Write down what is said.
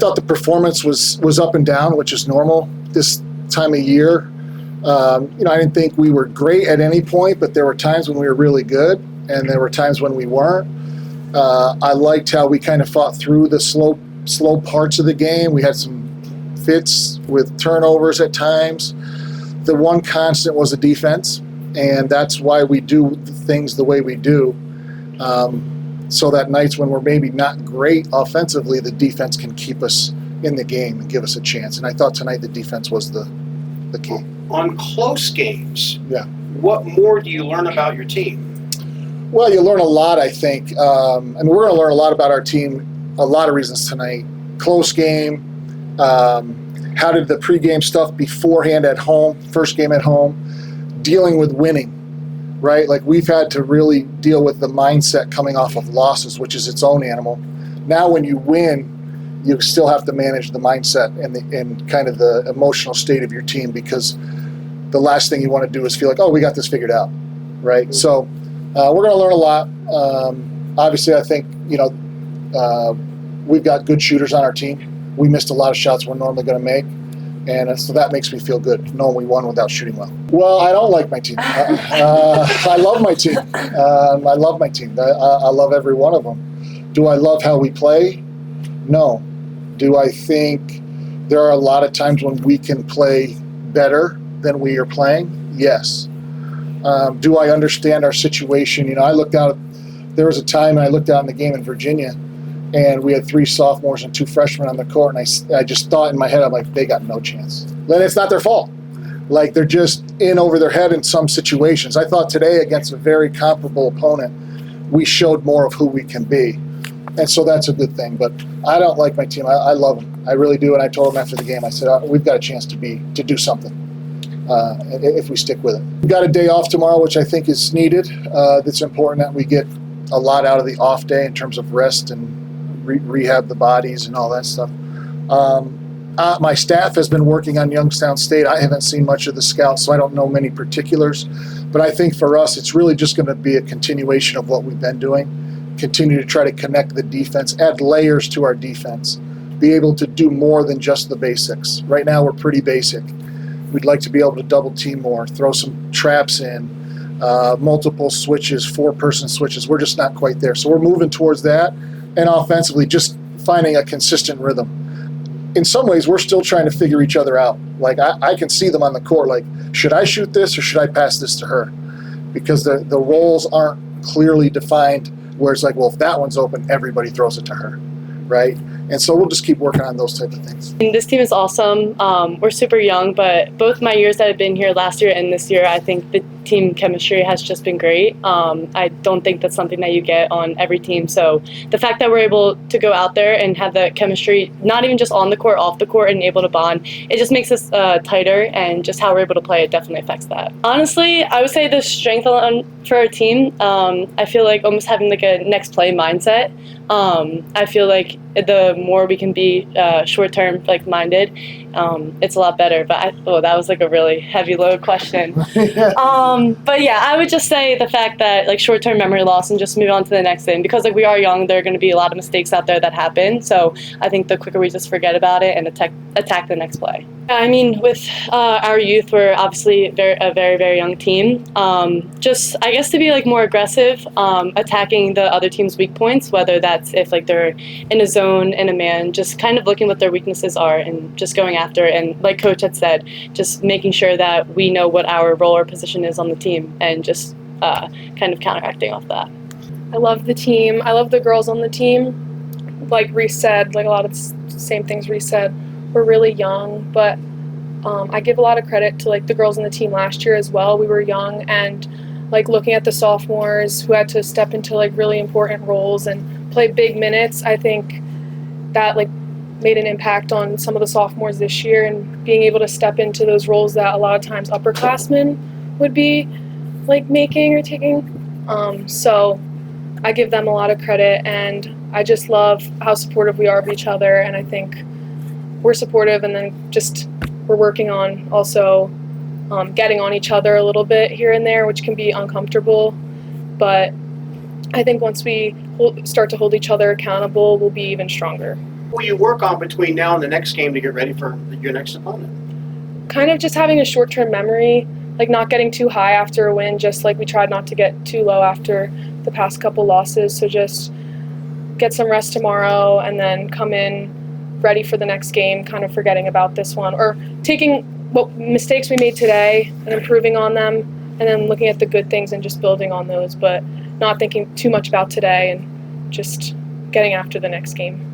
Thought the performance was up and down, which is normal this time of year. I didn't think we were great at any point, but there were times when we were really good, and there were times when we weren't. I liked how we kind of fought through the slow parts of the game. We had some fits with turnovers at times. The one constant was the defense, and that's why we do things the way we do. So that nights when we're maybe not great offensively, the defense can keep us in the game and give us a chance. And I thought tonight the defense was the key. On close games, Yeah. what more do you learn about your team? Well, you learn a lot, I think. We're going to learn a lot about our team, a lot of reasons tonight. Close game, how did the pregame stuff beforehand at home, first game at home, dealing with winning, right? Like we've had to really deal with the mindset coming off of losses, which is its own animal. Now when you win, you still have to manage the mindset and kind of the emotional state of your team, because the last thing you want to do is feel like, oh, we got this figured out, right? So we're going to learn a lot. Obviously, I think, we've got good shooters on our team. We missed a lot of shots we're normally going to make, and so that makes me feel good, knowing we won without shooting well. Well, I don't like my team. I love my team. I love my team. I love every one of them. Do I love how we play? No. Do I think there are a lot of times when we can play better than we are playing? Yes. Do I understand our situation? There was a time I looked out in the game in Virginia, and we had 3 sophomores and 2 freshmen on the court, and I just thought in my head, I'm like, they got no chance. Then it's not their fault. Like, they're just in over their head in some situations. I thought today, against a very comparable opponent, we showed more of who we can be. And so that's a good thing. But I don't like my team. I love them. I really do. And I told them after the game, I said, we've got a chance to do something if we stick with it. We've got a day off tomorrow, which I think is needed. It's important that we get a lot out of the off day in terms of rest and rehab the bodies and all that stuff. My staff has been working on Youngstown State. I haven't seen much of the scouts, so I don't know many particulars. But I think for us, it's really just going to be a continuation of what we've been doing. Continue to try to connect the defense, add layers to our defense, be able to do more than just the basics. Right now, we're pretty basic. We'd like to be able to double team more, throw some traps in, multiple switches, 4-person switches. We're just not quite there. So we're moving towards that. And offensively, just finding a consistent rhythm. In some ways, we're still trying to figure each other out. Like, I can see them on the court, like, should I shoot this or should I pass this to her? Because the roles aren't clearly defined, where it's like, well, if that one's open, everybody throws it to her, right? And so we'll just keep working on those type of things. This team is awesome. We're super young, but both my years that I've been here, last year and this year, I think the team chemistry has just been great. I don't think that's something that you get on every team. So the fact that we're able to go out there and have the chemistry, not even just on the court, off the court, and able to bond, it just makes us tighter, and just how we're able to play, it definitely affects that. Honestly, I would say the strength for our team, I feel like almost having like a next play mindset. I feel like the more we can be short-term minded, it's a lot better. But that was like a really heavy load question. But yeah, I would just say the fact that short-term memory loss and just move on to the next thing, because we are young, there are going to be a lot of mistakes out there that happen. So I think the quicker we just forget about it and attack the next play. I mean, with our youth, we're obviously a very, very young team. Just, I guess, to be more aggressive, attacking the other team's weak points, whether that's if they're in a zone, in a man, just kind of looking what their weaknesses are and just going after it. And like Coach had said, just making sure that we know what our role or position is on the team, and just kind of counteracting off that. I love the team. I love the girls on the team. Like Reese said, a lot of the same things Reese said. We're really young, but I give a lot of credit to the girls on the team last year as well. We were young, and looking at the sophomores who had to step into really important roles and play big minutes, I think that made an impact on some of the sophomores this year, and being able to step into those roles that a lot of times upperclassmen would be making or taking. So I give them a lot of credit, and I just love how supportive we are of each other, and I think we're supportive, and then just we're working on also getting on each other a little bit here and there, which can be uncomfortable. But I think once we start to hold each other accountable, we'll be even stronger. What will you work on between now and the next game to get ready for your next opponent? Kind of just having a short-term memory, like not getting too high after a win, just like we tried not to get too low after the past couple losses. So just get some rest tomorrow and then come in ready for the next game, kind of forgetting about this one, or taking what mistakes we made today and improving on them, and then looking at the good things and just building on those, but not thinking too much about today and just getting after the next game.